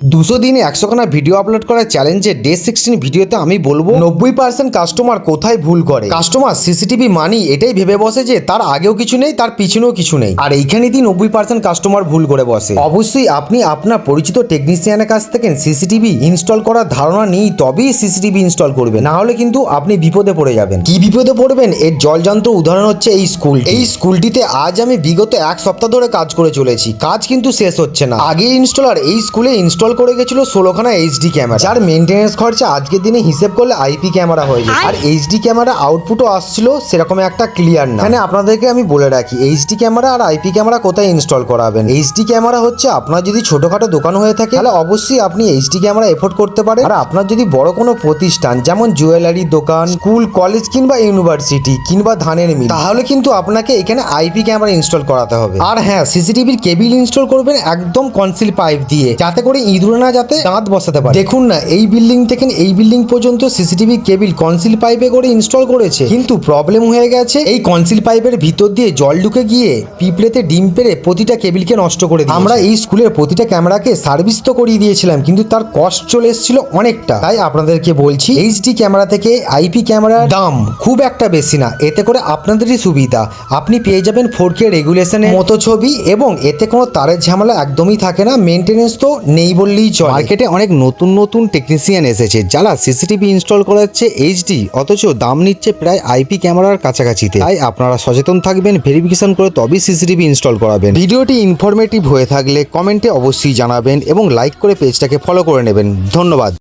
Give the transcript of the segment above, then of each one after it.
200 দিনে 100 খানা video upload করার চ্যালেঞ্জের ডে 16 ভিডিওতে আমি বলবো 90% কাস্টমার কোথায় ভুল করে। কাস্টমার সিসিটিভি মানি এটাই ভেবে বসে যে তার আগেও কিছু নেই, তার পিছনেও কিছু নেই, আর এইখানেই 90% কাস্টমার ভুল করে বসে। অবশ্যই আপনি আপনার পরিচিত টেকনিশিয়ানের কাছ থেকে সিসিটিভি ইনস্টল করার ধারণা নেই তবেই সিসিটিভি ইনস্টল করবেন, না হলে কিন্তু আপনি বিপদে পড়ে যাবেন। কি বিপদে পড়বেন এর জলজান্ত উদাহরণ হচ্ছে এই স্কুল। এই স্কুলটিতে আজ আমি বিগত 1 সপ্তাহ ধরে কাজ করে চলেছি, কাজ কিন্তু শেষ হচ্ছে না। আগে ইনস্টলার এই স্কুলে ইনস্টল করে গেছিল 16 খানা এইচডি ক্যামেরা, যার মেনটেন্যান্স খরচা আজকের দিনে হিসেব করলে আইপি ক্যামেরা হয়ে যায়। আর এইচডি ক্যামেরা আউটপুটও আসছিল সেরকম একটা ক্লিয়ার না। এখানে আপনাদেরকে আমি বলে রাখি এইচডি ক্যামেরা আর আইপি ক্যামেরা কোথায় ইনস্টল করাবেন। এইচডি ক্যামেরা হচ্ছে আপনার যদি ছোটখাটো দোকান হয়ে থাকে তাহলে অবশ্যই আপনি এইচডি ক্যামেরা এফোর্ড করতে পারেন। আর আপনার যদি বড় কোনো প্রতিষ্ঠান যেমন জুয়েলারি দোকান, স্কুল, কলেজ কিংবা ইউনিভার্সিটি কিংবা ধানের মিল, তাহলে কিন্তু আপনাকে এখানে আইপি ক্যামেরা ইনস্টল করাতে হবে। আর হ্যাঁ, সিসিটিভির কেবিল ইনস্টল করবেন একদম কনসিল পাইপ দিয়ে, যাতে করে ইঁদুরে না যাতে দাঁত বসাতে পারে। দেখুন না, এই বিল্ডিং থেকে এই বিল্ডিং পর্যন্ত সিসিটিভি কেবিল কনসিল পাইপে করে ইনস্টল করেছে, কিন্তু প্রবলেম হয়ে গেছে এই কনসিল পাইপের ভিতর দিয়ে জল ঢুকে গিয়ে পিঁপড়েতে ডিম পেড়ে প্রতিটা কেবিলকে নষ্ট করে দিয়েছে। আমরা এই স্কুলের প্রতিটা ক্যামেরাকে সার্ভিস তো করিয়ে দিয়েছিলাম, কিন্তু তার কস্ট চলে এসেছিল অনেকটা। তাই আপনাদেরকে বলছি এইচডি ক্যামেরা থেকে আইপি ক্যামেরার দাম খুব একটা বেশি না, এতে করে আপনাদেরই সুবিধা। আপনি পেয়ে যাবেন 4K রেগুলেশনের মতো ছবি এবং এতে কোনো তারের ঝামেলা একদমই থাকে না। মেনটেনেন্স তো নেই বললেই চলে। মার্কেটে অনেক নতুন নতুন টেকনিশিয়ান এসেছে যারা সিসিটিভি ইনস্টল করাচ্ছে এইচডি, অথচ দাম নিচ্ছে প্রায় আইপি ক্যামেরার কাছাকাছিতে। তাই আপনারা সচেতন থাকবেন, ভেরিফিকেশন করে তবেই সিসিটিভি ইনস্টল করাবেন। ভিডিওটি ইনফরমেটিভ হয়ে থাকলে কমেন্টে অবশ্যই জানাবেন এবং লাইক করে পেজটাকে ফলো করে নেবেন। ধন্যবাদ।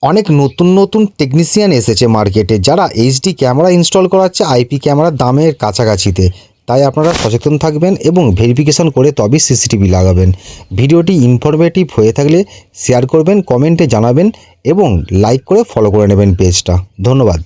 অনেক নতুন নতুন টেকনিশিয়ান এসেছে মার্কেটে যারা এইচডি ক্যামেরা ইনস্টল করাচ্ছে আইপি ক্যামেরার দামের কাছাকাছিতে। তাই আপনারা সচেতন থাকবেন এবং ভেরিফিকেশন করে তবেই সিসিটিভি লাগাবেন। ভিডিওটি ইনফরমেটিভ হয়ে থাকলে শেয়ার করবেন, কমেন্টে জানাবেন এবং লাইক করে ফলো করে নেবেন পেজটা। ধন্যবাদ।